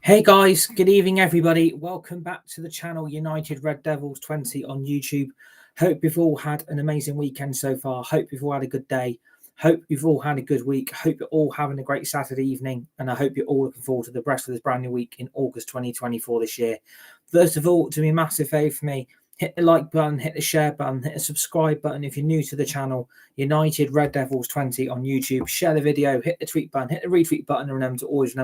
Hey guys, good evening everybody. Welcome back to the channel United Red Devils 20 on YouTube. Hope you've all had an amazing weekend so far. Hope you've all had a good day. Hope you've all had a good week. Hope you're all having a great Saturday evening. And I hope you're all looking forward to the rest of this brand new week in August 2024 this year. First of all, do me a massive favour for me. Hit the like button, hit the share button, hit the subscribe button if you're new to the channel. United Red Devils 20 on YouTube. Share the video, hit the tweet button, hit the retweet button, and remember to always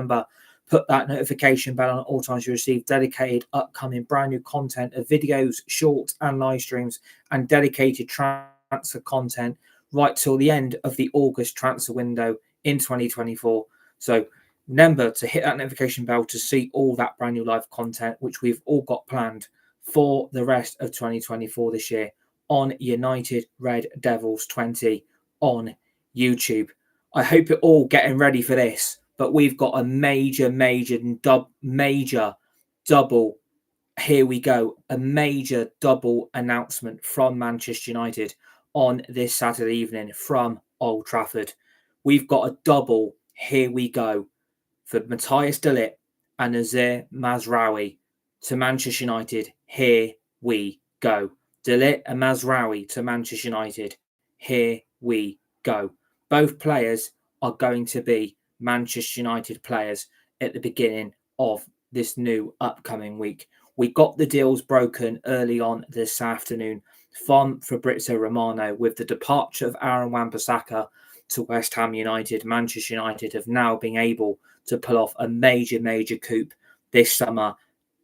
put that notification bell on at all times you receive dedicated upcoming brand new content of videos, shorts and live streams and dedicated transfer content right till the end of the August transfer window in 2024. So remember to hit that notification bell to see all that brand new live content which we've all got planned for the rest of 2024 this year on United Red Devils 20 on YouTube. I hope you're all getting ready for this. But we've got a major double. Here we go. A major double announcement from Manchester United on this Saturday evening from Old Trafford. We've got a double. Here we go for Matthijs De Ligt and Noussair Mazraoui to Manchester United. Here we go. De Ligt and Mazraoui to Manchester United. Here we go. Both players are going to be Manchester United players at the beginning of this new upcoming week. We got the deals broken early on this afternoon from Fabrizio Romano with the departure of Aaron Wan-BISSAKA to West Ham United. Manchester United have now been able to pull off a major coup this summer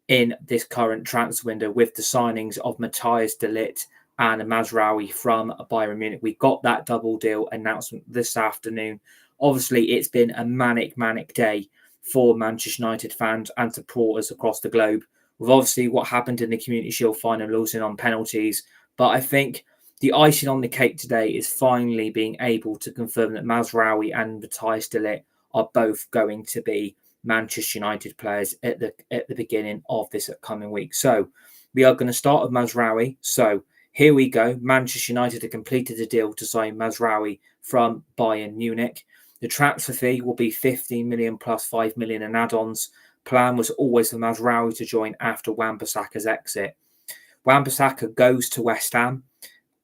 in this current transfer window with the signings of Matthijs De Ligt and Mazraoui from Bayern Munich. We got that double deal announcement this afternoon. Obviously, it's been a manic day for Manchester United fans and supporters across the globe. With obviously what happened in the Community Shield final, losing on penalties. But I think the icing on the cake today is finally being able to confirm that Mazraoui and Matthijs De Ligt are both going to be Manchester United players at the beginning of this upcoming week. So we are going to start with Mazraoui. So here we go. Manchester United have completed the deal to sign Mazraoui from Bayern Munich. The transfer fee will be 15 million plus 5 million in add-ons. Plan was always for Mazraoui to join after Wan-BISSAKA's exit. Wan-BISSAKA goes to West Ham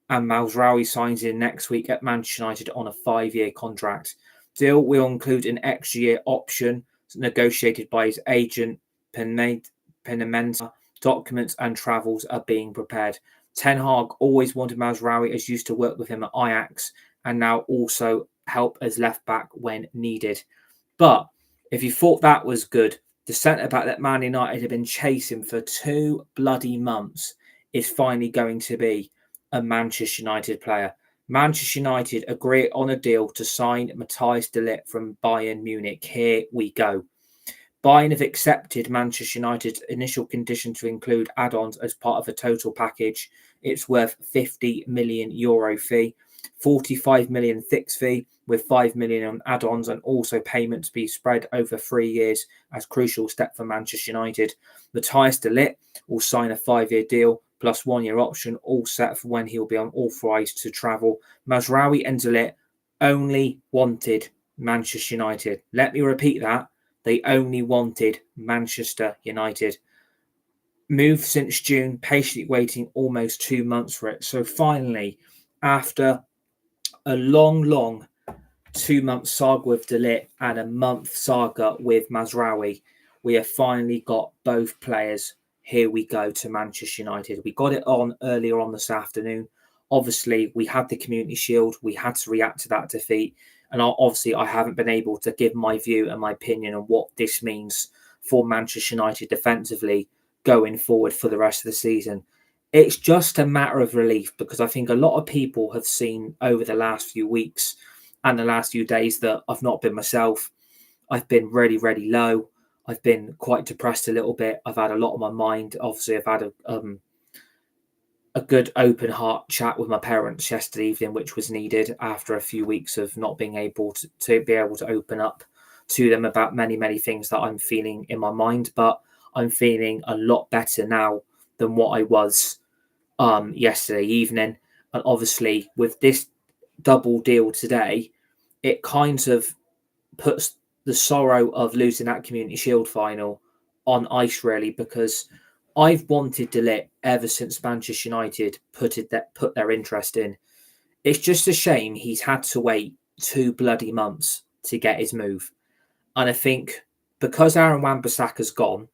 and Mazraoui signs in next week at Manchester United on a 5-year contract. Deal will include an extra year option negotiated by his agent, PIMENTA. Documents and travels are being prepared. Ten Hag always wanted Mazraoui, as used to work with him at Ajax and now also help as left back when needed. But if you thought that was good, the centre back that Man United have been chasing for 2 bloody months is finally going to be a Manchester United player. Manchester United agree on a deal to sign Matthijs De Ligt from Bayern Munich. Here we go. Bayern have accepted Manchester United's initial condition to include add-ons as part of a total package. It's worth €50 million fee, 45 million fixed fee with 5 million on add-ons and also payments be spread over 3 years as crucial step for Manchester United. Matthijs De Ligt will sign a 5-year deal plus 1-year option, all set for when he'll be unauthorised to travel. Mazraoui and De Ligt only wanted Manchester United. Let me repeat that. They only wanted Manchester United. Move since June, patiently waiting almost 2 months for it. So finally, after a long 2-month saga with De Ligt and a month saga with Mazraoui, we have finally got both players. Here we go to Manchester United. We got it on earlier on this afternoon. Obviously, we had the Community Shield. We had to react to that defeat. And obviously, I haven't been able to give my view and my opinion on what this means for Manchester United defensively going forward for the rest of the season. It's just a matter of relief because I think a lot of people have seen over the last few weeks and the last few days that I've not been myself. I've been really low. I've been quite depressed a little bit. I've had a lot on my mind. Obviously, I've had a good open heart chat with my parents yesterday evening, which was needed after a few weeks of not being able to be able to open up to them about many things that I'm feeling in my mind. But I'm feeling a lot better now than what I was yesterday evening. And obviously with this double deal today, it kind of puts the sorrow of losing that Community Shield final on ice, really, because I've wanted De Ligt ever since Manchester United put their interest in. It's just a shame he's had to wait 2 bloody months to get his move. And I think because Aaron Wan-Bissaka's gone,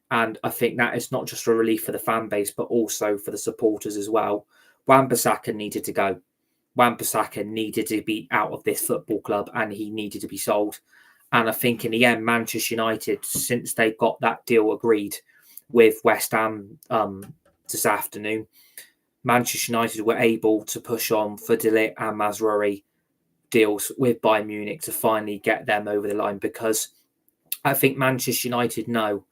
and I think that is not just a relief for the fan base, but also for the supporters as well, Wan-Bissaka needed to go. Wan-Bissaka needed to be out of this football club and he needed to be sold. And I think in the end, Manchester United, since they got that deal agreed with West Ham this afternoon, Manchester United were able to push on for De Ligt and Mazraoui deals with Bayern Munich to finally get them over the line, because I think Manchester United know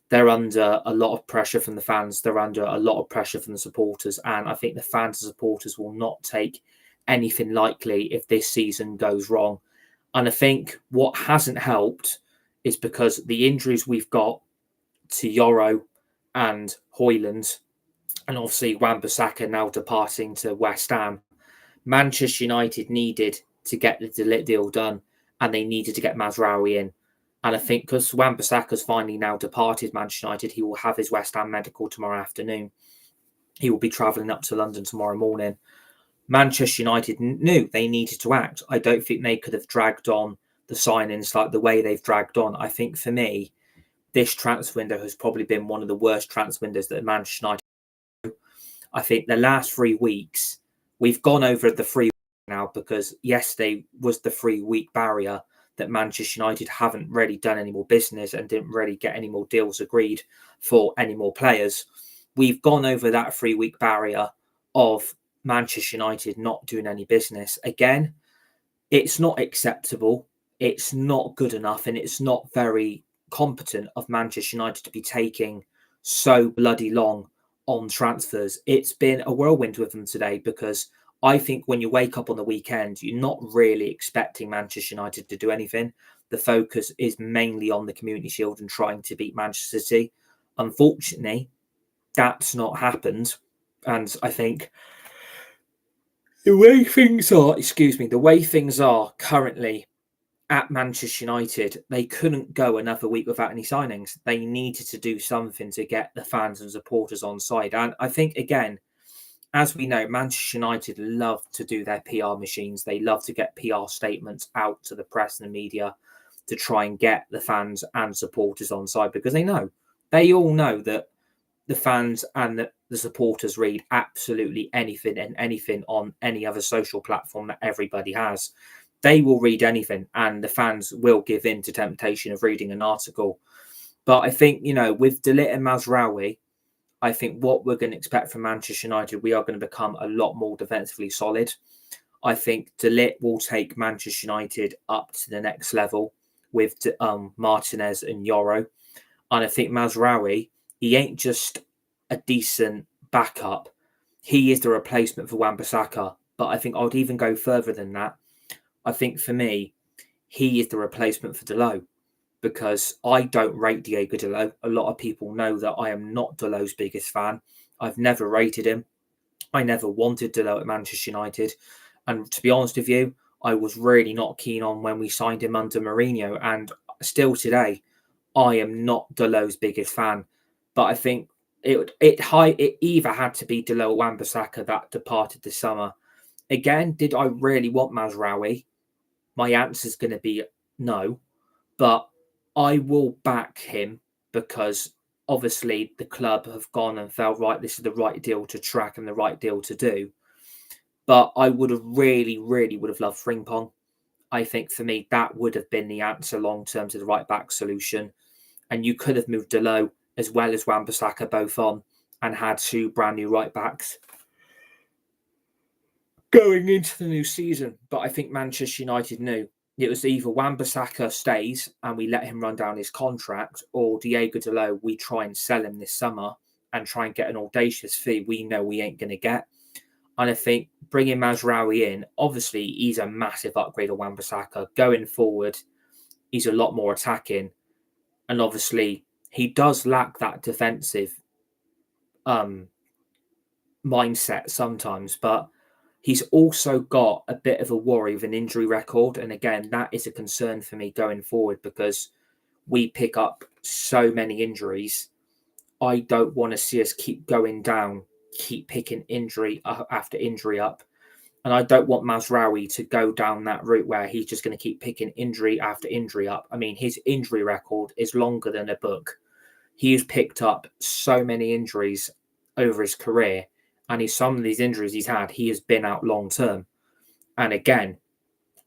they're under a lot of pressure from the fans. They're under a lot of pressure from the supporters. And I think the fans and supporters will not take anything lightly if this season goes wrong. And I think what hasn't helped is because the injuries we've got to Yoro and Højlund, and obviously Wan-Bissaka now departing to West Ham, Manchester United needed to get the De Ligt deal done, and they needed to get Mazraoui in. And I think because Wan-Bissaka's finally now departed Manchester United, he will have his West Ham medical tomorrow afternoon. He will be travelling up to London tomorrow morning. Manchester United knew they needed to act. I don't think they could have dragged on the signings like the way they've dragged on. I think for me, this transfer window has probably been one of the worst transfer windows that Manchester United. I think the last 3 weeks, we've gone over the 3 now because yesterday was the 3-week barrier that Manchester United haven't really done any more business and didn't really get any more deals agreed for any more players. We've gone over that 3-week barrier of Manchester United not doing any business. Again, it's not acceptable. It's not good enough, and it's not very competent of Manchester United to be taking so bloody long on transfers. It's been a whirlwind with them today, because I think when you wake up on the weekend, you're not really expecting Manchester United to do anything. The focus is mainly on the Community Shield and trying to beat Manchester City. Unfortunately, that's not happened. And I think the way things are currently at Manchester United, they couldn't go another week without any signings. They needed to do something to get the fans and supporters on side. And I think, again, as we know, Manchester United love to do their PR machines. They love to get PR statements out to the press and the media to try and get the fans and supporters on side, because they all know that the fans and the supporters read absolutely anything and anything on any other social platform that everybody has. They will read anything, and the fans will give in to temptation of reading an article. But I think, with De Ligt and Mazraoui, I think what we're going to expect from Manchester United, we are going to become a lot more defensively solid. I think De Ligt will take Manchester United up to the next level with Martinez and Yoro. And I think Mazraoui, he ain't just a decent backup. He is the replacement for Wan-Bissaka. But I think I would even go further than that. I think for me, he is the replacement for De Ligt, because I don't rate Diego De Ligt. A lot of people know that I am not De Ligt's biggest fan. I've never rated him. I never wanted De Ligt at Manchester United. And to be honest with you, I was really not keen on when we signed him under Mourinho. And still today, I am not De Ligt's biggest fan. But I think it either had to be De Ligt or Wan-Bissaka that departed this summer. Again, did I really want Mazraoui? My answer is going to be no. But I will back him, because obviously the club have gone and felt, right, this is the right deal to track and the right deal to do. But I would have really would have loved Frimpong. I think for me, that would have been the answer long term to the right back solution. And you could have moved De Ligt as well as Wan-Bissaka both on and had 2 brand new right backs going into the new season. But I think Manchester United knew it was either Wan-Bissaka stays and we let him run down his contract, or Diego De Ligt, we try and sell him this summer and try and get an audacious fee we know we ain't going to get. And I think bringing Mazraoui in, obviously he's a massive upgrade of Wan-Bissaka. Going forward, he's a lot more attacking. And obviously he does lack that defensive mindset sometimes, but he's also got a bit of a worry of an injury record. And again, that is a concern for me going forward, because we pick up so many injuries. I don't want to see us keep going down, keep picking injury after injury up. And I don't want Mazraoui to go down that route where he's just going to keep picking injury after injury up. I mean, his injury record is longer than a book. He's picked up so many injuries over his career, and some of these injuries he's had, he has been out long term. And again,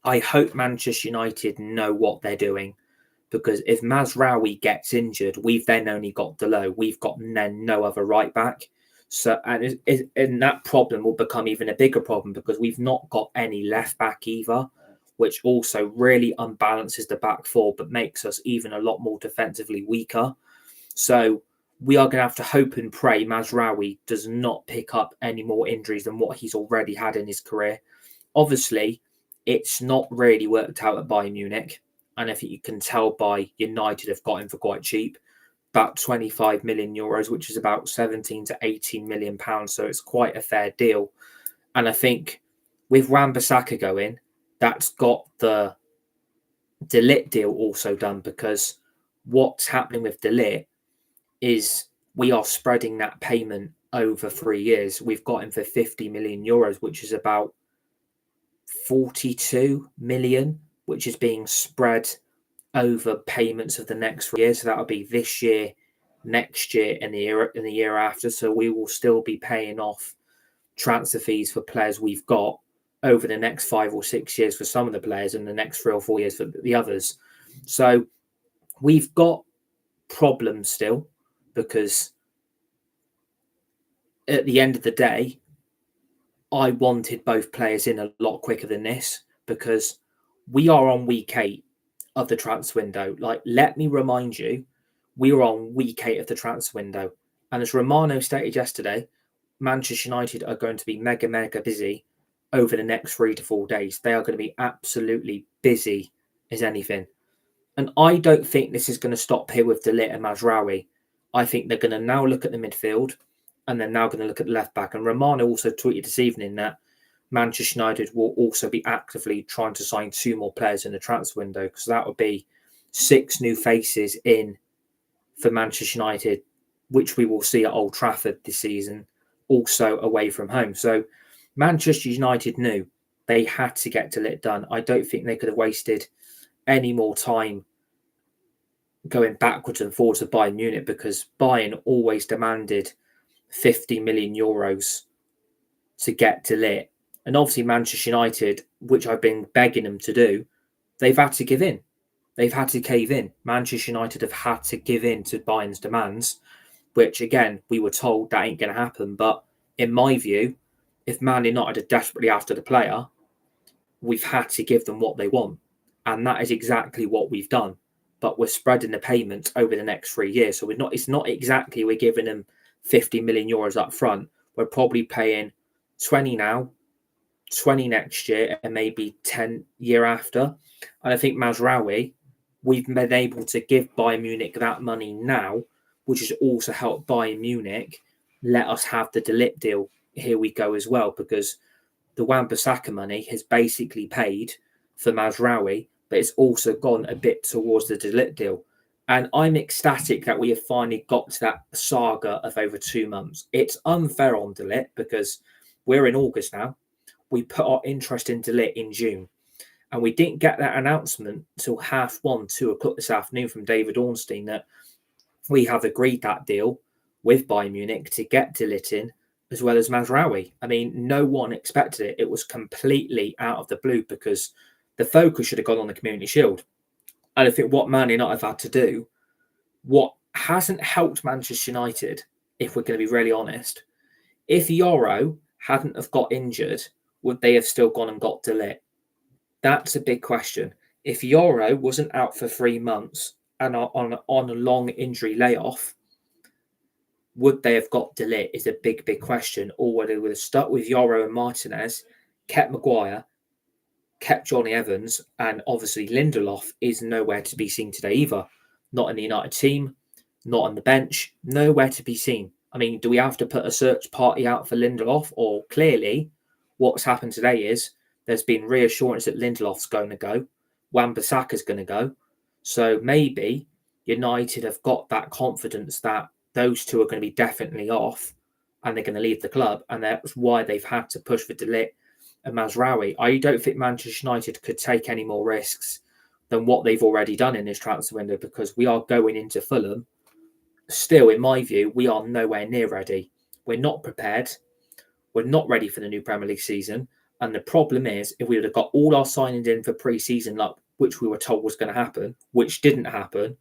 I hope Manchester United know what they're doing, because if Mazraoui gets injured, we've then only got Delo. We've got then no other right back. So, and that problem will become even a bigger problem because we've not got any left back either, which also really unbalances the back four, but makes us even a lot more defensively weaker. So we are going to have to hope and pray Mazraoui does not pick up any more injuries than what he's already had in his career. Obviously, it's not really worked out at Bayern Munich. And if you can tell by United have got him for quite cheap, about 25 million euros, which is about 17 to 18 million pounds. So it's quite a fair deal. And I think with WAN-BISSAKA going, that's got the De Ligt deal also done, because what's happening with De Ligt is we are spreading that payment over 3 years. We've got him for 50 million euros, which is about 42 million, which is being spread over payments of the next 3 years. So that'll be this year, next year, and the year after. So we will still be paying off transfer fees for players we've got over the next 5 or 6 years for some of the players, and the next 3 or 4 years for the others. So we've got problems still, because at the end of the day, I wanted both players in a lot quicker than this, because we are on week 8 of the transfer window. Like, let me remind you, we were on week 8 of the transfer window. And as Romano stated yesterday, Manchester United are going to be mega busy over the next 3 to 4 days. They are going to be absolutely busy as anything. And I don't think this is going to stop here with De Ligt and Mazraoui. I think they're going to now look at the midfield, and they're now going to look at the left back. And Romano also tweeted this evening that Manchester United will also be actively trying to sign 2 more players in the transfer window, because that would be 6 new faces in for Manchester United, which we will see at Old Trafford this season, also away from home. So Manchester United knew they had to get De Ligt done. I don't think they could have wasted any more time going backwards and forwards with Bayern Munich, because Bayern always demanded 50 million euros to get De Ligt. And obviously Manchester United, which I've been begging them to do, they've had to give in. They've had to cave in. Manchester United have had to give in to Bayern's demands, which, again, we were told that ain't going to happen. But in my view, if Man United are desperately after the player, we've had to give them what they want. And that is exactly what we've done. But we're spreading the payments over the next 3 years. So it's not exactly we're giving them 50 million euros up front. We're probably paying 20 now, 20 next year, and maybe 10 year after. And I think Mazraoui, we've been able to give Bayern Munich that money now, which has also helped Bayern Munich let us have the De Ligt deal. Here we go as well, because the WAN-BISSAKA money has basically paid for Mazraoui, but it's also gone a bit towards the De Ligt deal. And I'm ecstatic that we have finally got to that saga of over 2 months. It's unfair on De Ligt because we're in August now. We put our interest in De Ligt in June. And we didn't get that announcement until 1:30, 2 o'clock this afternoon from David Ornstein that we have agreed that deal with Bayern Munich to get De Ligt in, as well as Mazraoui. I mean, no one expected it. It was completely out of the blue, because the focus should have gone on the Community Shield. And I think what Man United have had to do, what hasn't helped Manchester United, if we're going to be really honest, if Yoro hadn't have got injured, would they have still gone and got De Ligt? That's a big question. If Yoro wasn't out for 3 months and on a long injury layoff, would they have got De Ligt is a big question. Or would they would have stuck with Yoro and Martinez, kept Maguire, kept Johnny Evans, and obviously Lindelof is nowhere to be seen today either. Not in the United team, not on the bench, nowhere to be seen. I mean, do we have to put a search party out for Lindelof? Or clearly what's happened today is there's been reassurance that Lindelof's going to go. WAN-BISSAKA's going to go. So maybe United have got that confidence that those two are going to be definitely off and they're going to leave the club, and that's why they've had to push for De Ligt and Mazraoui. I don't think Manchester United could take any more risks than what they've already done in this transfer window, because we are going into Fulham. Still, in my view, we are nowhere near ready. We're not prepared. We're not ready for the new Premier League season. And the problem is, if we would have got all our signings in for pre-season, like, which we were told was going to happen, which didn't happen,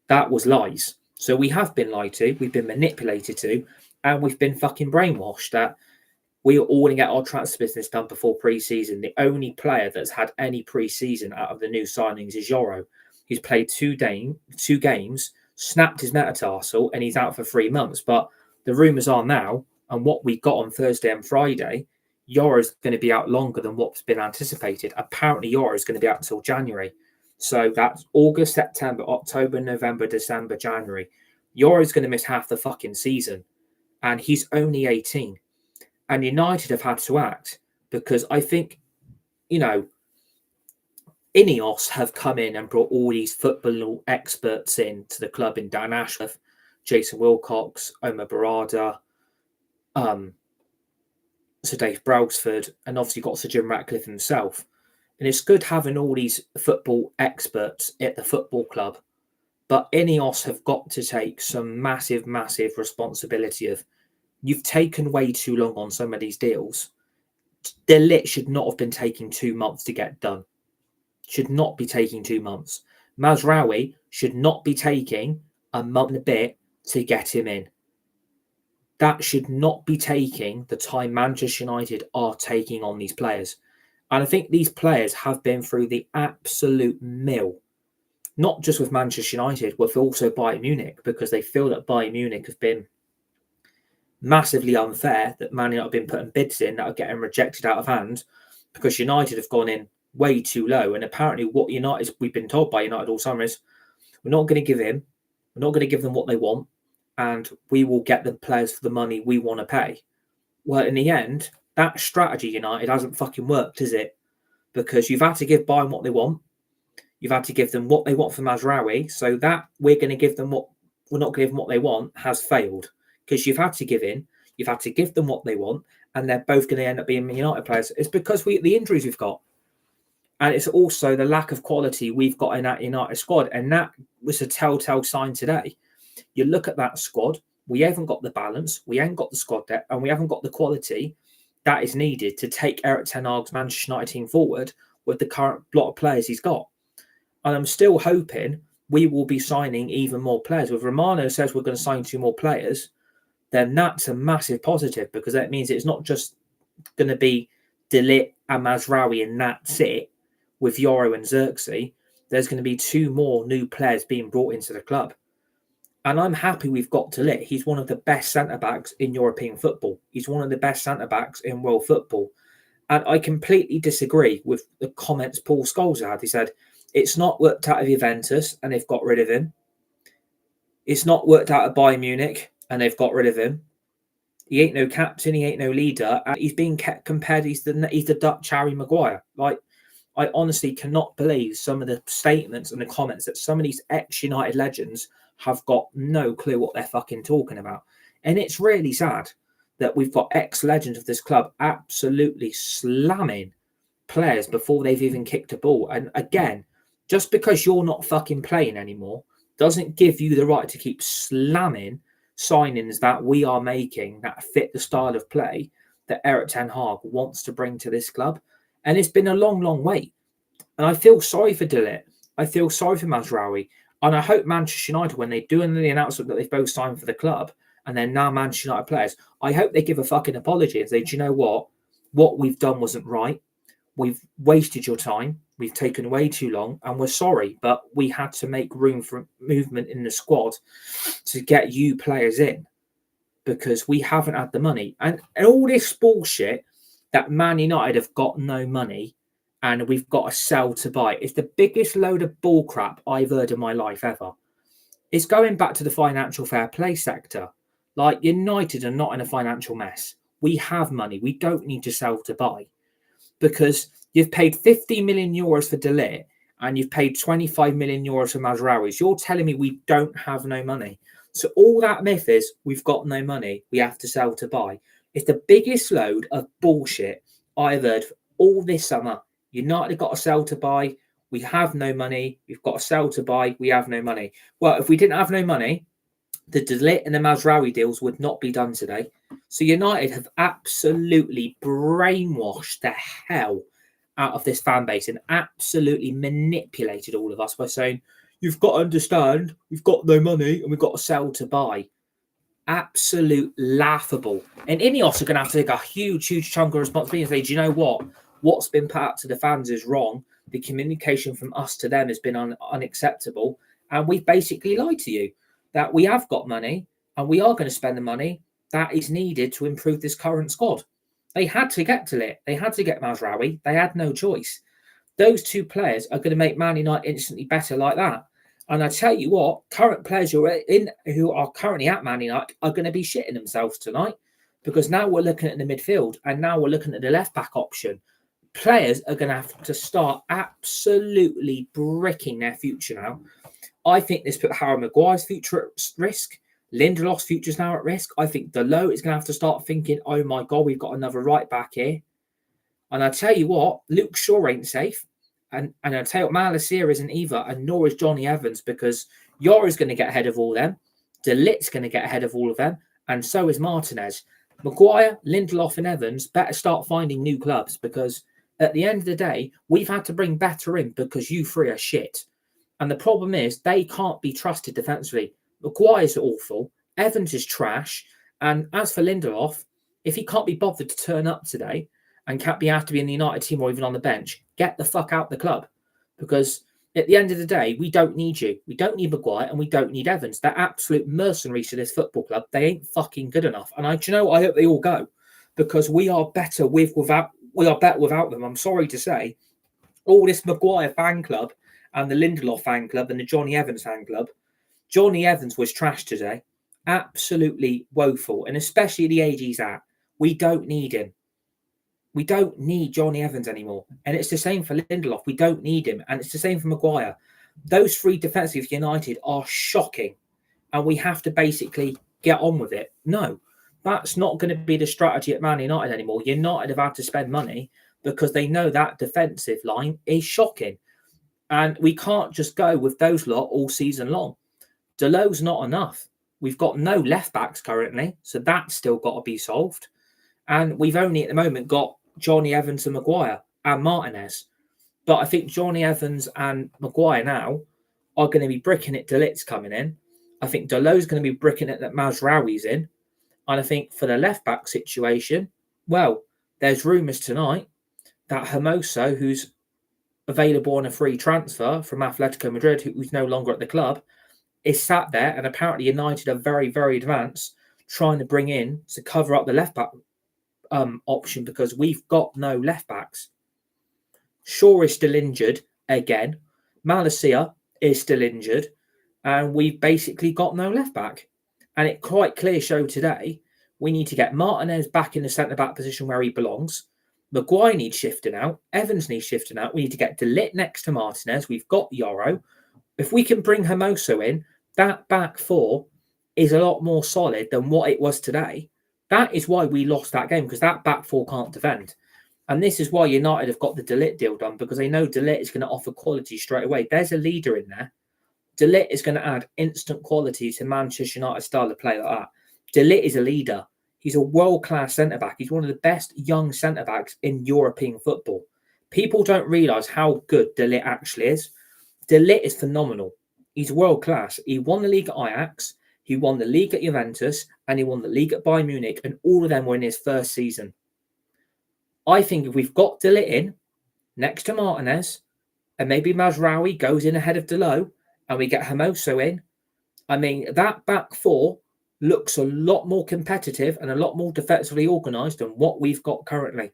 that was lies. So we have been lied to, we've been manipulated to, and we've been fucking brainwashed that we are all going to get our transfer business done before pre-season. The only player that's had any pre-season out of the new signings is Yoro. He's played two games, snapped his metatarsal, and he's out for 3 months. But the rumours are now, and what we got on Thursday and Friday, Yoro's going to be out longer than what's been anticipated. Apparently, Yoro's going to be out until January. So that's August, September, October, November, December, January. Yoro's going to miss half the fucking season. And he's only 18. And United have had to act, because I think, Ineos have come in and brought all these football experts in to the club, in Dan Ashworth, Jason Wilcox, Omar Barada, Sir Dave Brailsford, and obviously got Sir Jim Ratcliffe himself. And it's good having all these football experts at the football club. But Ineos have got to take some massive, massive responsibility of, you've taken way too long on some of these deals. De Ligt should not have been taking 2 months to get done. Should not be taking 2 months. Mazraoui should not be taking a month and a bit to get him in. That should not be taking the time Manchester United are taking on these players. And I think these players have been through the absolute mill. Not just with Manchester United, but also Bayern Munich, because they feel that Bayern Munich have been massively unfair, that Man United have been putting bids in that are getting rejected out of hand because United have gone in way too low. And apparently what we've been told by United all summer is, we're not going to give them what they want, and we will get the players for the money we want to pay. Well, in the end, that strategy, United, hasn't fucking worked, is it? Because you've had to give Bayern what they want. You've had to give them what they want for Mazraoui. So that we're going to give them what we're not going to give them what they want has failed. Because you've had to give them what they want, and they're both going to end up being United players. It's because the injuries we've got. And it's also the lack of quality we've got in that United squad. And that was a telltale sign today. You look at that squad, we haven't got the balance, we haven't got the squad depth, and we haven't got the quality that is needed to take Erik ten Hag's Manchester United team forward with the current lot of players he's got. And I'm still hoping we will be signing even more players. If Romano says we're going to sign 2 more players, then that's a massive positive, because that means it's not just going to be De Ligt and Mazraoui and that's it with Yoro and Xerxes. There's going to be 2 more new players being brought into the club. And I'm happy we've got De Ligt. He's one of the best centre-backs in European football. He's one of the best centre-backs in world football. And I completely disagree with the comments Paul Scholes had. He said, it's not worked out of Juventus and they've got rid of him. It's not worked out at Bayern Munich and they've got rid of him. He ain't no captain, he ain't no leader. And he's being compared, he's the Dutch Harry Maguire. Like, I honestly cannot believe some of the statements and the comments that some of these ex-United legends have got no clue what they're fucking talking about. And it's really sad that we've got ex-legends of this club absolutely slamming players before they've even kicked a ball. And again, just because you're not fucking playing anymore doesn't give you the right to keep slamming signings that we are making that fit the style of play that Erik ten Hag wants to bring to this club. And it's been a long, long wait. And I feel sorry for De Ligt. I feel sorry for Mazraoui. And I hope Manchester United, when they do the announcement that they've both signed for the club and they're now Manchester United players, I hope they give a fucking apology and say, do you know what? What we've done wasn't right. We've wasted your time. We've taken way too long and we're sorry, but we had to make room for movement in the squad to get you players in because we haven't had the money. And all this bullshit that Man United have got no money and we've got to sell to buy is the biggest load of bullcrap I've heard in my life ever. It's going back to the financial fair play sector. Like, United are not in a financial mess. We have money. We don't need to sell to buy because you've paid 50 million euros for De Ligt and you've paid 25 million euros for Mazraoui. You're telling me we don't have no money. So all that myth is we've got no money, we have to sell to buy. It's the biggest load of bullshit I've heard all this summer. United have got to sell to buy. We have no money. We've got to sell to buy. We have no money. Well, if we didn't have no money, the De Ligt and the Mazraoui deals would not be done today. So United have absolutely brainwashed the hell out of this fan base and absolutely manipulated all of us by saying, you've got to understand, we've got no money and we've got to sell to buy. Absolute laughable. And Ineos are going to have to take a huge chunk of responsibility and say, do you know what? What's been put out to the fans is wrong. The communication from us to them has been unacceptable. And we've basically lied to you that we have got money and we are going to spend the money that is needed to improve this current squad. They had to get to it. They had to get Mazraoui. They had no choice. Those two players are going to make Man United instantly better like that. And I tell you what, current players who are currently at Man United are going to be shitting themselves tonight, because now we're looking at the midfield and now we're looking at the left back option. Players are going to have to start absolutely bricking their future now. I think this put Harry Maguire's future at risk. Lindelof's future is now at risk. I think De Ligt is going to have to start thinking, oh my God, we've got another right back here. And I tell you what, Luke Shaw ain't safe. And I tell you what, Noussair isn't either, and nor is Johnny Evans, because Yora's going to get ahead of all them. De Ligt's going to get ahead of all of them, and so is Martinez. Maguire, Lindelof and Evans better start finding new clubs, because at the end of the day, we've had to bring better in because you three are shit. And the problem is they can't be trusted defensively. Maguire's awful, Evans is trash, and as for Lindelof, if he can't be bothered to turn up today and can't be asked to be in the United team or even on the bench, get the fuck out the club. Because at the end of the day, we don't need you. We don't need Maguire and we don't need Evans. They're absolute mercenaries to this football club. They ain't fucking good enough. And I hope they all go, because we are better without them. I'm sorry to say, all this Maguire fan club and the Lindelof fan club and the Johnny Evans fan club, Johnny Evans was trash today. Absolutely woeful. And especially the age he's at. We don't need him. We don't need Johnny Evans anymore. And it's the same for Lindelof. We don't need him. And it's the same for Maguire. Those three defensive United are shocking. And we have to basically get on with it. No, that's not going to be the strategy at Man United anymore. United have had to spend money because they know that defensive line is shocking. And we can't just go with those lot all season long. De Ligt's not enough. We've got no left backs currently. So that's still got to be solved. And we've only at the moment got Johnny Evans and Maguire and Martinez. But I think Johnny Evans and Maguire now are going to be bricking it. De Ligt's coming in. I think De Ligt's going to be bricking it that Mazraoui's in. And I think for the left-back situation, well, there's rumours tonight that Hermoso, who's available on a free transfer from Atletico Madrid, who's no longer at the club, is sat there, and apparently United are very, very advanced, trying to bring in to cover up the left-back option, because we've got no left-backs. Shaw is still injured again. Noussair is still injured, and we've basically got no left-back. And it quite clear showed today, we need to get Martinez back in the centre-back position where he belongs. Maguire needs shifting out. Evans needs shifting out. We need to get De Ligt next to Martinez. We've got Yoro. If we can bring Hermoso in, that back four is a lot more solid than what it was today. That is why we lost that game, because that back four can't defend. And this is why United have got the De Ligt deal done, because they know De Ligt is going to offer quality straight away. There's a leader in there. De Ligt is going to add instant quality to Manchester United style of play like that. De Ligt is a leader. He's a world-class centre-back. He's one of the best young centre-backs in European football. People don't realise how good De Ligt actually is. De Ligt is phenomenal. He's world-class. He won the league at Ajax, he won the league at Juventus, and he won the league at Bayern Munich, and all of them were in his first season. I think if we've got De Ligt in, next to Martinez, and maybe Mazraoui goes in ahead of De Ligt, and we get Hermoso in, I mean, that back four looks a lot more competitive and a lot more defensively organised than what we've got currently.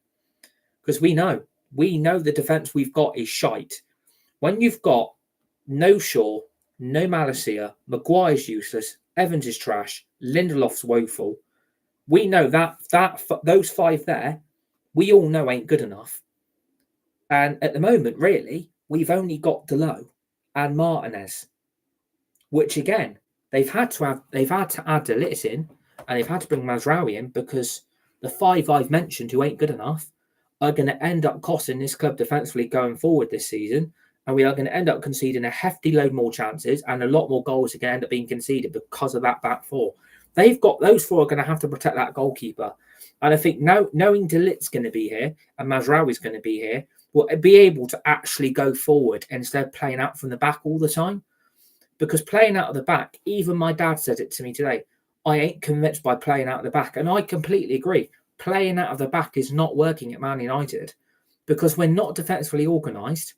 Because we know the defence we've got is shite. When you've got no Shaw, no Noussair, Maguire's useless, Evans is trash, Lindelof's woeful, we know that those five there, we all know ain't good enough. And at the moment, really, we've only got De Ligt and Martinez, which again, they've had to add De Ligt in, and they've had to bring Mazraoui in because the 5 I've mentioned who ain't good enough are going to end up costing this club defensively going forward this season, and we are going to end up conceding a hefty load more chances, and a lot more goals are going to end up being conceded because of that back four. They've got those 4 are going to have to protect that goalkeeper, and I think now knowing De Ligt's going to be here and Mazraoui's going to be here, will be able to actually go forward instead of playing out from the back all the time. Because playing out of the back, even my dad said it to me today, I ain't convinced by playing out of the back. And I completely agree. Playing out of the back is not working at Man United because we're not defensively organised.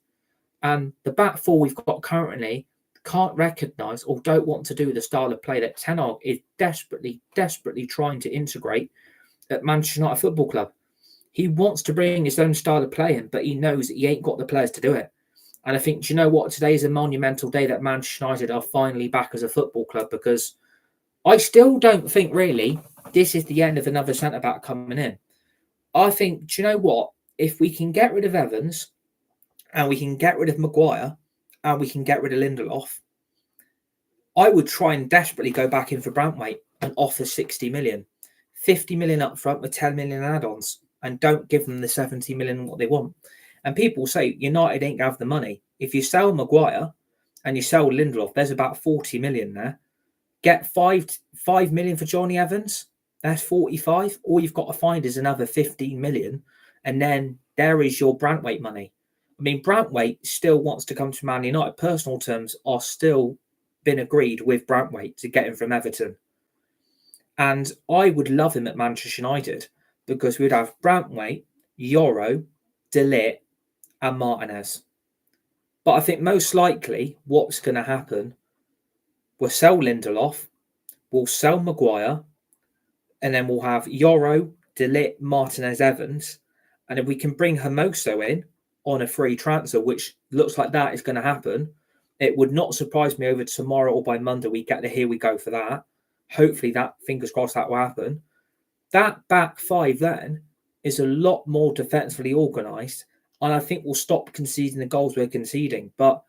And the back 4 we've got currently can't recognise or don't want to do the style of play that Ten Hag is desperately trying to integrate at Manchester United Football Club. He wants to bring his own style of play in, but he knows that he ain't got the players to do it. And I think, do you know what? Today is a monumental day that Manchester United are finally back as a football club, because I still don't think really this is the end of another centre-back coming in. I think, do you know what? If we can get rid of Evans and we can get rid of Maguire and we can get rid of Lindelof, I would try and desperately go back in for Brantwaite and offer 60 million. 50 million up front with 10 million add-ons, and don't give them the 70 million what they want. And people say United ain't going to have the money. If you sell Maguire and you sell Lindelof, there's about 40 million there. Get 5 million for Johnny Evans. That's 45. All you've got to find is another 15 million. And then there is your Brantwaite money. I mean, Brantwaite still wants to come to Man United. Personal terms are still been agreed with Brantwaite to get him from Everton. And I would love him at Manchester United because we'd have Brantwaite, Yoro, De Ligt, and Martinez. But I think most likely what's going to happen, we'll sell Lindelof, we'll sell Maguire, and then we'll have Yoro, De Ligt, Martinez, Evans. And if we can bring Hermoso in on a free transfer, which looks like that is going to happen, it would not surprise me over tomorrow or by Monday we get the here we go for that. Hopefully that, fingers crossed, that will happen. That back 5 then is a lot more defensively organised, and I think we'll stop conceding the goals we're conceding. But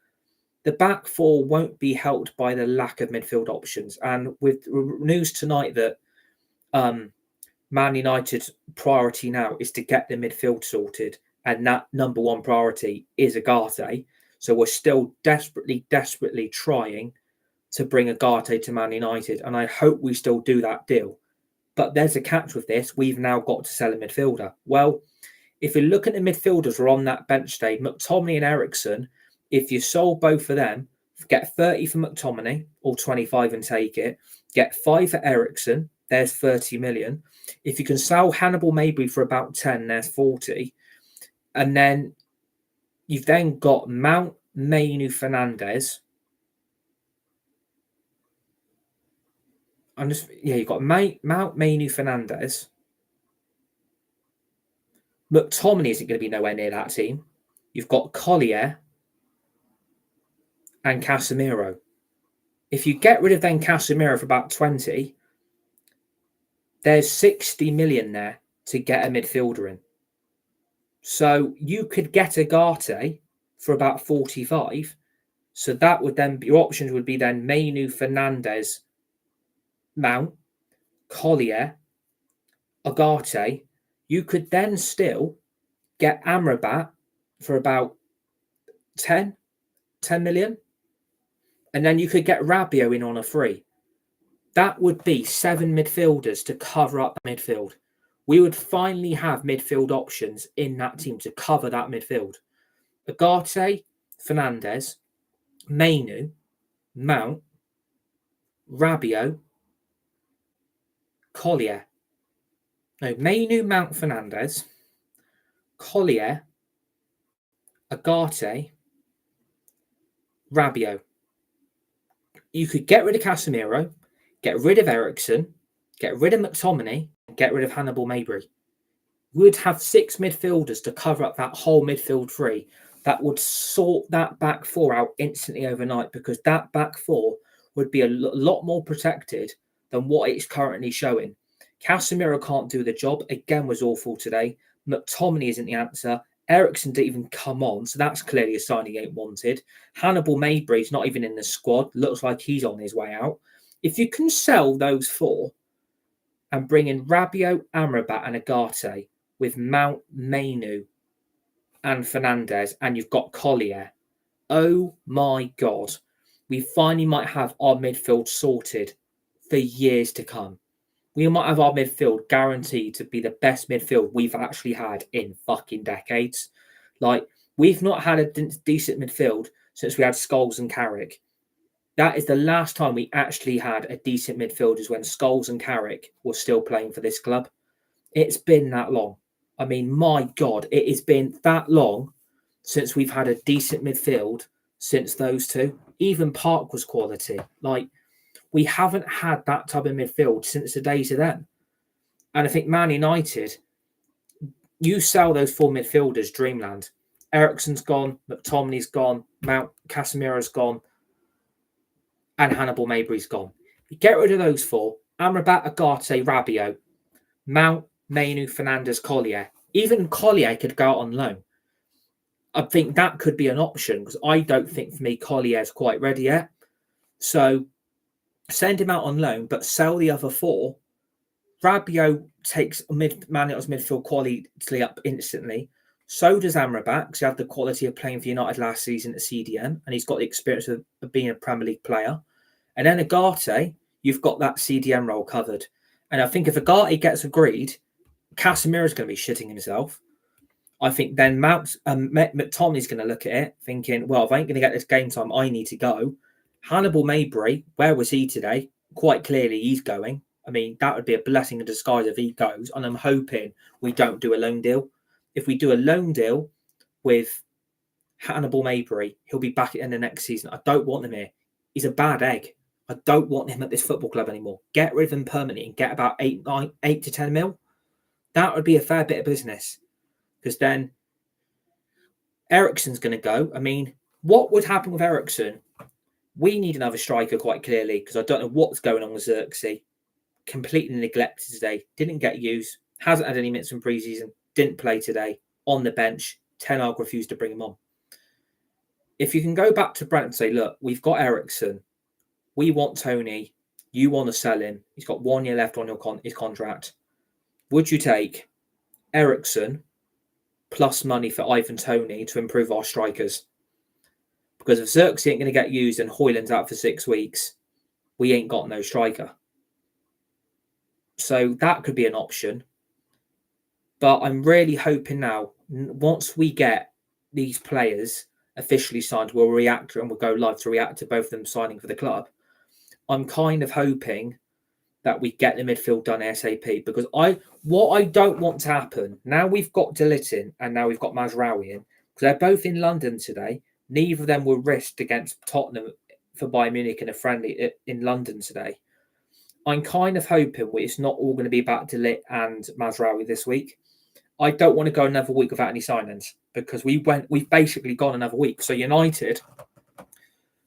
the back 4 won't be helped by the lack of midfield options. And with news tonight that Man United's priority now is to get the midfield sorted, and that number 1 priority is Agate. So we're still desperately trying to bring Agate to Man United, and I hope we still do that deal. But there's a catch with this. We've now got to sell a midfielder. Well, if you look at the midfielders who are on that bench today, McTominay and Eriksen, if you sold both of them, get 30 for McTominay or 25 and take it, get 5 for Eriksen, there's 30 million. If you can sell Hannibal Mabry for about 10, there's 40. And then you've then got Mount, Mainu, Fernandes. You've got Mount, Mainu, Fernandes. McTominay isn't going to be nowhere near that team. You've got Collier and Casemiro. If you get rid of then Casemiro for about 20, there's 60 million there to get a midfielder in. So you could get Agate for about 45. So that would then be, your options would be then Mainu, Fernandes, Mount, Collier, Agate. You could then still get Amrabat for about 10 million. And then you could get Rabiot in on a free. That would be 7 midfielders to cover up the midfield. We would finally have midfield options in that team to cover that midfield. Agate, Fernandes, Mainu, Mount, Rabiot, Collier. No, Mainu, Mount, Fernandes, Collier, Agate, Rabiot. You could get rid of Casemiro, get rid of Eriksen, get rid of McTominay, and get rid of Hannibal Mabry. We would have 6 midfielders to cover up that whole midfield 3 that would sort that back 4 out instantly overnight, because that back 4 would be a lot more protected than what it's currently showing. Casemiro can't do the job. Again, was awful today. McTominay isn't the answer. Ericsson didn't even come on, so that's clearly a sign he ain't wanted. Hannibal Mabry's not even in the squad. Looks like he's on his way out. If you can sell those four and bring in Rabiot, Amrabat and Agate with Mount, Mainu and Fernandez, and you've got Collier, oh my God. We finally might have our midfield sorted for years to come. We might have our midfield guaranteed to be the best midfield we've actually had in fucking decades. Like, we've not had a decent midfield since we had Scholes and Carrick. That is the last time we actually had a decent midfield, is when Scholes and Carrick were still playing for this club. It's been that long. I mean, my God, it has been that long since we've had a decent midfield since those two. Even Park was quality. Like, we haven't had that type of midfield since the days of them. And I think Man United, you sell those four midfielders, dreamland. Eriksen's gone, McTominay's gone, Mount Casemiro's gone, and Hannibal Mabry's gone. You get rid of those four, Amrabat, Agate, Rabiot, Mount, Mainu, Fernandez, Collier. Even Collier could go out on loan. I think that could be an option, because I don't think, for me, Collier's quite ready yet. So send him out on loan, but sell the other four. Rabiot takes Man United's midfield quality up instantly. So does Amrabat, because he had the quality of playing for United last season at CDM, and he's got the experience of being a Premier League player. And then Agate, you've got that CDM role covered. And I think if Agate gets agreed, Casemiro's going to be shitting himself. I think then McTominay's going to look at it thinking, well, if I ain't going to get this game time, I need to go. Hannibal Mabry, where was he today? Quite clearly he's going. I mean, that would be a blessing in disguise if he goes. And I'm hoping we don't do a loan deal. If we do a loan deal with Hannibal Mabry, he'll be back in the next season. I don't want him here. He's a bad egg. I don't want him at this football club anymore. Get rid of him permanently and get about 8 to 10 mil. That would be a fair bit of business. Because then Eriksen's going to go. I mean, what would happen with Eriksen? We need another striker, quite clearly, because I don't know what's going on with Xerxes. Completely neglected today. Didn't get used. Hasn't had any minutes in pre-season. Didn't play today. On the bench. Ten Hag refused to bring him on. If you can go back to Brent and say, look, we've got Eriksen. We want Tony. You want to sell him. He's got 1 year left on his contract. Would you take Eriksen plus money for Ivan Toney to improve our strikers? Because if Xerxes ain't going to get used and Højlund's out for 6 weeks, we ain't got no striker. So that could be an option. But I'm really hoping now, once we get these players officially signed, we'll react and we'll go live to react to both of them signing for the club. I'm kind of hoping that we get the midfield done ASAP, because what I don't want to happen, now we've got De Ligt in and now we've got Mazraoui in, because they're both in London today. Neither of them were risked against Tottenham for Bayern Munich in a friendly in London today. I'm kind of hoping it's not all going to be about De Ligt and Mazraoui this week. I don't want to go another week without any signings, because we've basically gone another week. So United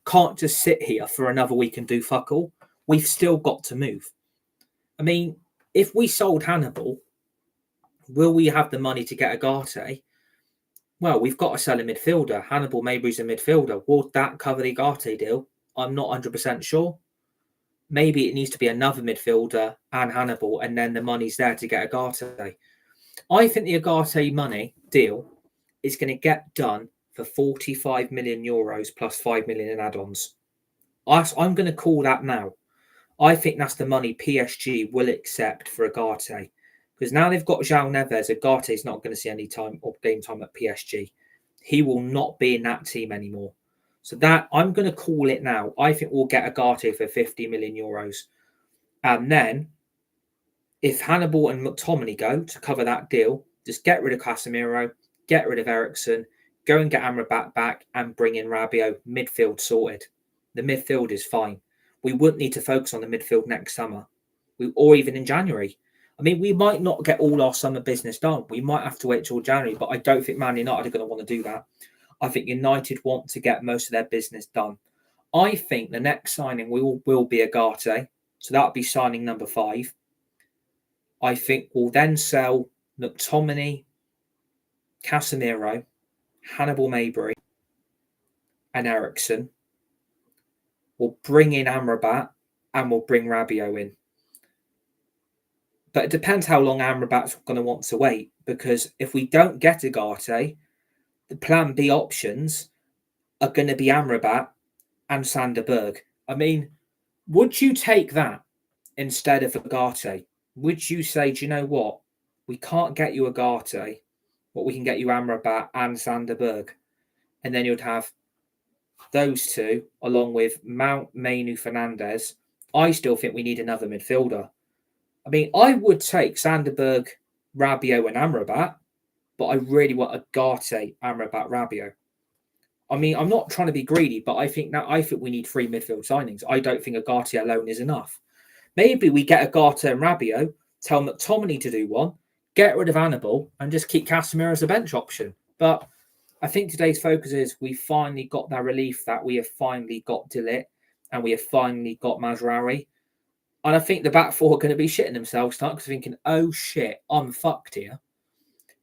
can't just sit here for another week and do fuck all. We've still got to move. I mean, if we sold Hannibal, will we have the money to get Agate? Well, we've got to sell a midfielder. Hannibal Mabry's a midfielder. Will that cover the Agate deal? I'm not 100% sure. Maybe it needs to be another midfielder and Hannibal, and then the money's there to get Agate. I think the Agate money deal is going to get done for 45 million euros plus 5 million in add-ons. I'm going to call that now. I think that's the money PSG will accept for Agate. Because now they've got João Neves, Agate's not going to see any time or game time at PSG. He will not be in that team anymore. So that I'm going to call it now. I think we'll get Agate for 50 million euros. And then, if Hannibal and McTominay go to cover that deal, just get rid of Casemiro, get rid of Eriksen, go and get Amrabat back and bring in Rabiot. Midfield sorted. The midfield is fine. We wouldn't need to focus on the midfield next summer, or even in January. I mean, we might not get all our summer business done. We might have to wait till January, but I don't think Man United are going to want to do that. I think United want to get most of their business done. I think the next signing will be Agate. So that'll be signing number 5. I think we'll then sell McTominay, Casemiro, Hannibal Mabry, and Ericsson. We'll bring in Amrabat and we'll bring Rabiot in. But it depends how long Amrabat's going to want to wait, because if we don't get Ugarte, the plan B options are going to be Amrabat and Sander Berge. I mean, would you take that instead of Ugarte? Would you say, do you know what? We can't get you Ugarte, but we can get you Amrabat and Sander Berge. And then you'd have those two, along with Mount, Mainu, Fernandes. I still think we need another midfielder. I mean, I would take Sander Berge, Rabiot, and Amrabat, but I really want Ugarte, Amrabat, Rabiot. I mean, I'm not trying to be greedy, but I think we need 3 midfield signings. I don't think Ugarte alone is enough. Maybe we get Ugarte and Rabiot, tell McTominay to do one, get rid of Hannibal, and just keep Casemiro as a bench option. But I think today's focus is we finally got that relief that we have finally got De Ligt and we have finally got Mazraoui. And I think the back four are going to be shitting themselves tonight because thinking, oh shit, I'm fucked here.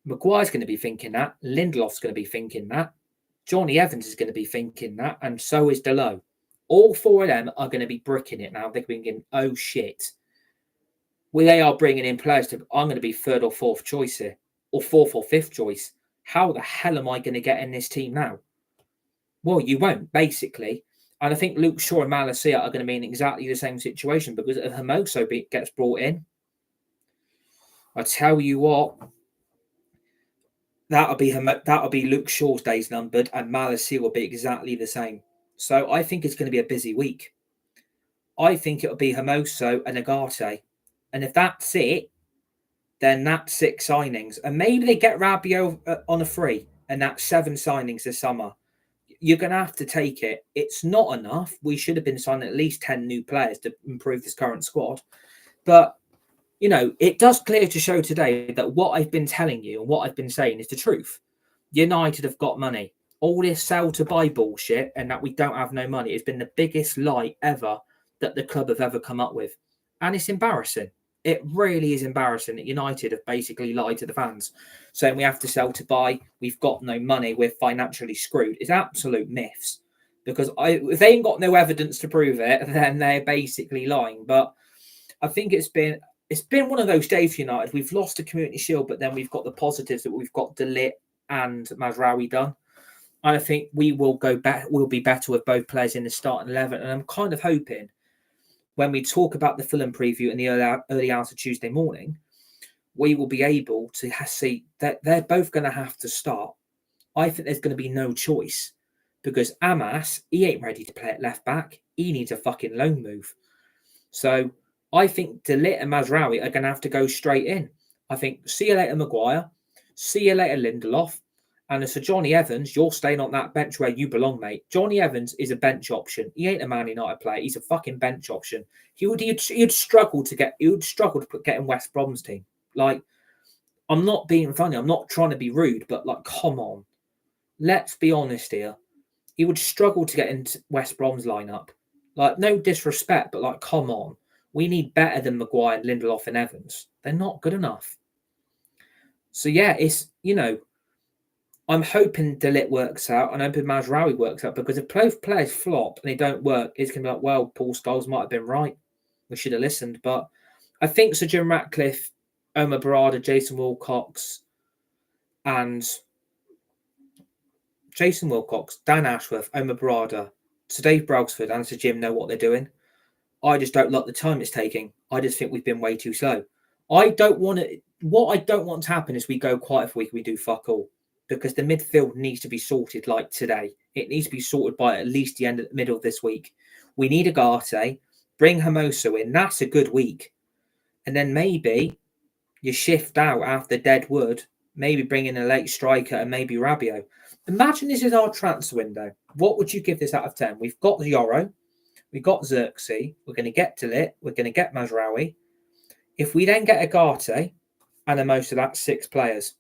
Maguire's going to be thinking that. Lindelof's going to be thinking that. Johnny Evans is going to be thinking that. And so is Delo. All 4 of them are going to be bricking it now. They're thinking, oh shit. Well, they are bringing in players to, I'm going to be 3rd or 4th choice here. Or 4th or 5th choice. How the hell am I going to get in this team now? Well, you won't, basically. And I think Luke Shaw and Malacia are going to be in exactly the same situation, because if Hermoso gets brought in, I tell you what, that'll be Luke Shaw's days numbered, and Malacia will be exactly the same. So I think it's going to be a busy week. I think it'll be Hermoso and Ugarte. And if that's it, then that's 6 signings. And maybe they get Rabiot on a free, and that's 7 signings this summer. You're going to have to take it. It's not enough. We should have been signing at least 10 new players to improve this current squad. But, you know, it does clear to show today that what I've been telling you and what I've been saying is the truth. United have got money. All this sell to buy bullshit and that we don't have no money has been the biggest lie ever that the club have ever come up with. And it's embarrassing. It really is embarrassing that United have basically lied to the fans, saying we have to sell to buy, we've got no money, we're financially screwed. It's absolute myths, because if they ain't got no evidence to prove it, then they're basically lying. But I think it's been one of those days for United. We've lost the Community Shield, but then we've got the positives that we've got De Ligt and Mazraoui done. And I think we'll be better with both players in the starting 11. And I'm kind of hoping, when we talk about the Fulham preview in the early hours of Tuesday morning, we will be able to see that they're both going to have to start. I think there's going to be no choice, because Amas, he ain't ready to play at left back. He needs a fucking loan move. So I think De Ligt and Mazraoui are going to have to go straight in. I think see you later, Maguire. See you later, Lindelof. And as for Johnny Evans, you're staying on that bench where you belong, mate. Johnny Evans is a bench option. He ain't a Man United player. He's a fucking bench option. He'd struggle to get in West Brom's team. Like, I'm not being funny. I'm not trying to be rude, but like, come on. Let's be honest here. He would struggle to get into West Brom's lineup. Like, no disrespect, but like, come on. We need better than Maguire, Lindelof, and Evans. They're not good enough. So yeah, it's, you know, I'm hoping De Ligt works out, and I'm hoping Mazraoui works out, because if both players flop and they don't work, it's going to be like, well, Paul Scholes might have been right. We should have listened. But I think Sir Jim Ratcliffe, Omar Barada, Jason Wilcox, Dan Ashworth, Omar Barada, Sir Dave Brailsford, and Sir Jim know what they're doing. I just don't like the time it's taking. I just think we've been way too slow. What I don't want to happen is we go quiet for a week, we do fuck all. Because the midfield needs to be sorted like today. It needs to be sorted by at least the middle of this week. We need Ugarte, bring Hermoso in. That's a good week. And then maybe you shift out after Deadwood, maybe bring in a late striker and maybe Rabiot. Imagine this is our transfer window. What would you give this out of 10? We've got Yoro, we've got Xerxes, we're going to get De Ligt, we're going to get Mazraoui. If we then get Ugarte and Hermoso, that's 6 players.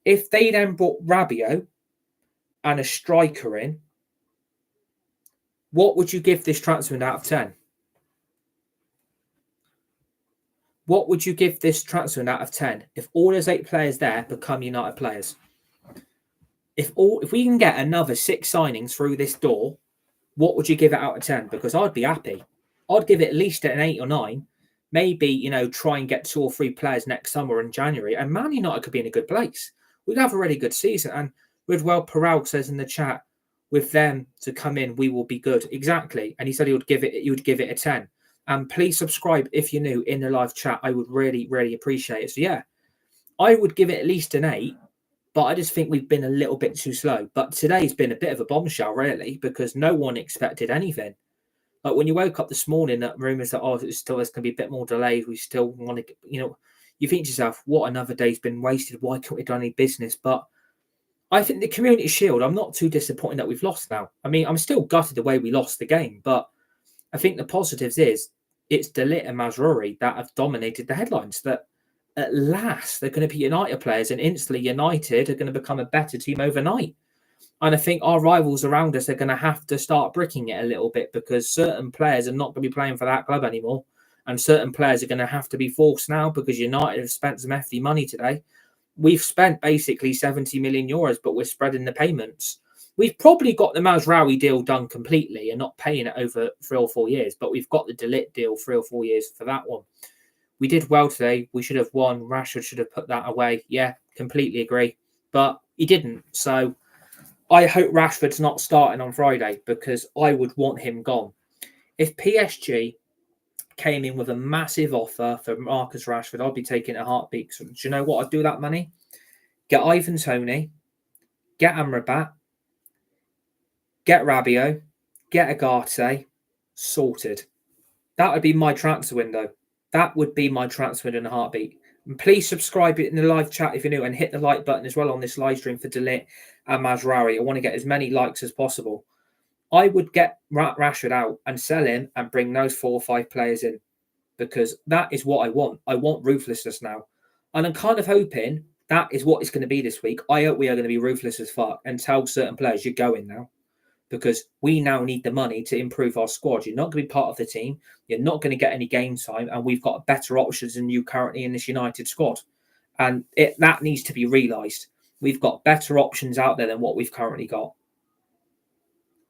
If they then brought Rabiot and a striker in, what would you give this transfer out of 10? What would you give this transfer out of 10 if all those 8 players there become United players? if we can get another 6 signings through this door, what would you give it out of 10? Because I'd be happy. I'd give it at least an 8 or 9. Maybe, try and get 2 or 3 players next summer in January. And Man United could be in a good place. We'd have a really good season. And Ridwell Peral says in the chat, with them to come in, we will be good. Exactly. And he said he would give it a 10. And please subscribe if you're new in the live chat. I would really, really appreciate it. So yeah, I would give it at least an 8. But I just think we've been a little bit too slow. But today's been a bit of a bombshell, really, because no one expected anything. Like when you woke up this morning, that rumours that there's going to be a bit more delayed. We still want to, you think to yourself, what, another day's been wasted? Why can't we do any business? But I think the Community Shield, I'm not too disappointed that we've lost now. I mean, I'm still gutted the way we lost the game, but I think the positives is it's De Ligt and Mazraoui that have dominated the headlines. That at last they're going to be United players, and instantly United are going to become a better team overnight. And I think our rivals around us are going to have to start bricking it a little bit, because certain players are not going to be playing for that club anymore. And certain players are going to have to be forced now, because United have spent some hefty money today. We've spent basically 70 million euros, but we're spreading the payments. We've probably got the Mazraoui deal done completely and not paying it over 3 or 4 years, but we've got the De Ligt deal 3 or 4 years for that one. We did well today. We should have won. Rashford should have put that away. Yeah, completely agree. But he didn't. So I hope Rashford's not starting on Friday, because I would want him gone. If PSG came in with a massive offer for Marcus Rashford, I'd be taking a heartbeat. So, do you know what I'd do with that money? Get Ivan Toney, get Amrabat, get Rabiot, get Agate, sorted. That would be my transfer window. That would be my transfer window in a heartbeat. And please subscribe in the live chat if you're new, and hit the like button as well on this live stream for De Ligt and Mazraoui. I want to get as many likes as possible. I would get Rashford out and sell him and bring those 4 or 5 players in, because that is what I want. I want ruthlessness now. And I'm kind of hoping that is what it's going to be this week. I hope we are going to be ruthless as fuck and tell certain players, you're going now, because we now need the money to improve our squad. You're not going to be part of the team. You're not going to get any game time. And we've got better options than you currently in this United squad. And that needs to be realised. We've got better options out there than what we've currently got.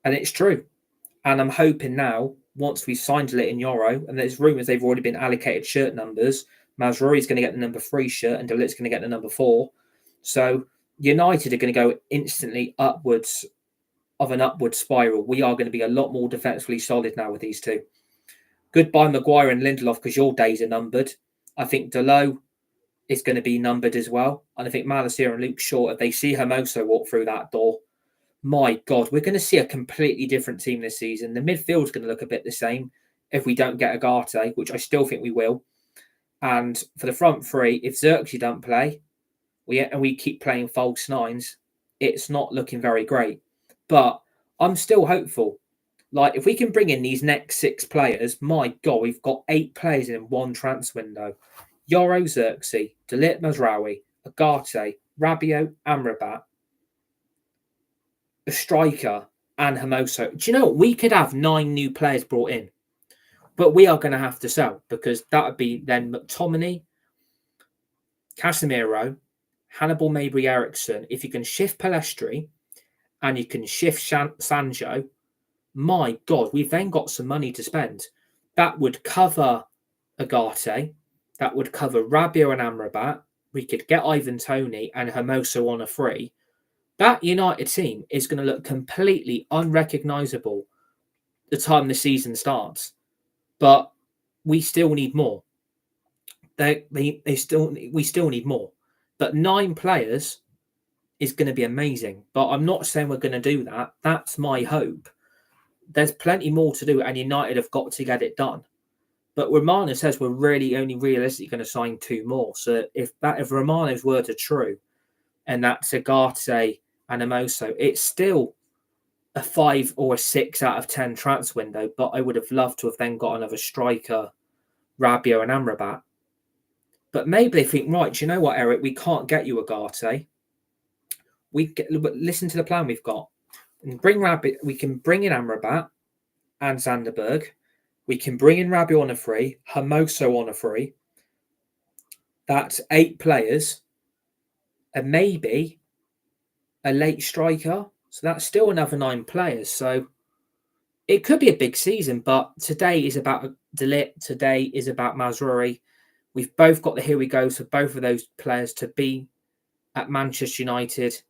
And it's true. And I'm hoping now, once we've signed De Ligt in Euro, and there's rumours they've already been allocated shirt numbers, Mazraoui's going to get the number 3 shirt and De Ligt's going to get the number 4. So United are going to go instantly upwards of an upward spiral. We are going to be a lot more defensively solid now with these two. Goodbye, Maguire and Lindelof, because your days are numbered. I think Delo is going to be numbered as well. And I think Noussair and Luke Shaw, if they see Hermoso walk through that door, my God, we're going to see a completely different team this season. The midfield's going to look a bit the same if we don't get Agate, which I still think we will. And for the front 3, if Xerxes don't play, we keep playing false 9s, it's not looking very great. But I'm still hopeful. Like, if we can bring in these next 6 players, my God, we've got 8 players in one transfer window. Yoro, Xerxes, De Ligt, Mazraoui, Agate, Rabiot, Amrabat, a striker, and Hermoso. Do you know what? We could have 9 new players brought in. But we are going to have to sell, because that would be then McTominay, Casemiro, Hannibal Mabry Eriksson. If you can shift Palestri and you can shift Sancho, my God, we've then got some money to spend. That would cover Agate. That would cover Rabiot and Amrabat. We could get Ivan Toney and Hermoso on a free. That United team is going to look completely unrecognisable the time the season starts. But we still need more. We still need more. But 9 players is going to be amazing. But I'm not saying we're going to do that. That's my hope. There's plenty more to do, and United have got to get it done. But Romano says we're really only realistically going to sign 2 more. So if Romano's words are true, and that's Agate and Hermoso, it's still a 5 or a 6 out of 10 transfer window. But I would have loved to have then got another striker, Rabiot and Amrabat. But maybe they think, right, you know what, Eric, we can't get you Agate. But listen to the plan we've got. We can bring in Amrabat and Zanderberg. We can bring in Rabiot on a free, Hermoso on a free. That's 8 players. And maybe a late striker. So that's still another 9 players. So it could be a big season, but today is about De Ligt. Today is about Mazraoui. We've both got the here we go for both of those players to be at Manchester United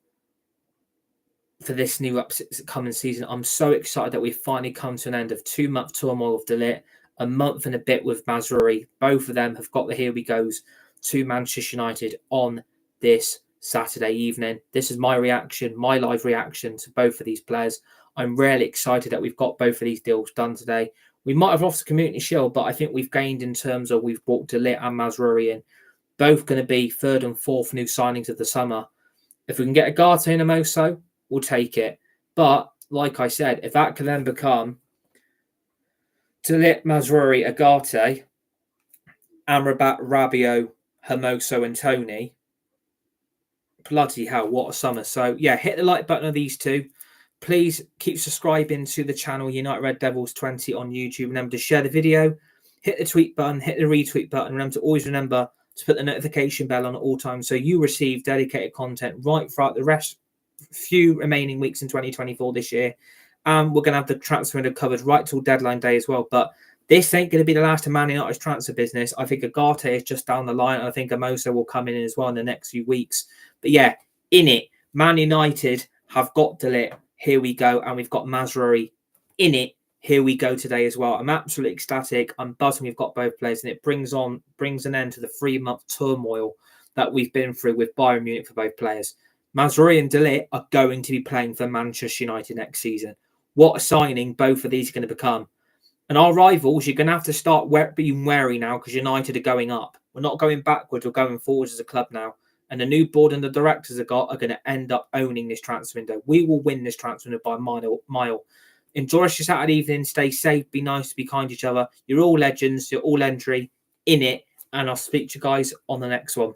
for this new upcoming season. I'm so excited that we've finally come to an end of 2-month turmoil of De Ligt, a month and a bit with Mazraoui. Both of them have got the here we goes to Manchester United on this Saturday evening. This is my reaction, my live reaction to both of these players. I'm really excited that we've got both of these deals done today. We might have lost the Community Shield, but I think we've gained in terms of we've brought De Ligt and Mazraoui in. Both going to be 3rd and 4th new signings of the summer. If we can get a Garte and a Moso, we'll take it. But like I said, if that can then become De Ligt, Mazraoui, Agate, Amrabat, Rabiot, Hermoso and Tony, bloody hell, what a summer. So yeah, hit the like button of these two. Please keep subscribing to the channel United Red Devils 20 on YouTube. Remember to share the video, hit the tweet button, hit the retweet button. Remember to always remember to put the notification bell on at all times so you receive dedicated content right throughout the few remaining weeks in 2024 this year. We're going to have the transfer window covered right till deadline day as well. But this ain't going to be the last of Man United's transfer business. I think Agate is just down the line. And I think Hermoso will come in as well in the next few weeks. But yeah, in it, Man United have got De Ligt. Here we go. And we've got Mazraoui in it. Here we go today as well. I'm absolutely ecstatic. I'm buzzing we've got both players. And it brings an end to the 3-month turmoil that we've been through with Bayern Munich for both players. Mazraoui and De Ligt are going to be playing for Manchester United next season. What a signing both of these are going to become. And our rivals, you're going to have to start being wary now because United are going up. We're not going backwards, we're going forwards as a club now. And the new board and the directors are going to end up owning this transfer window. We will win this transfer window by a mile. Enjoy your Saturday evening. Stay safe. Be nice. Be kind to each other. You're all legends. You're all entry in it. And I'll speak to you guys on the next one.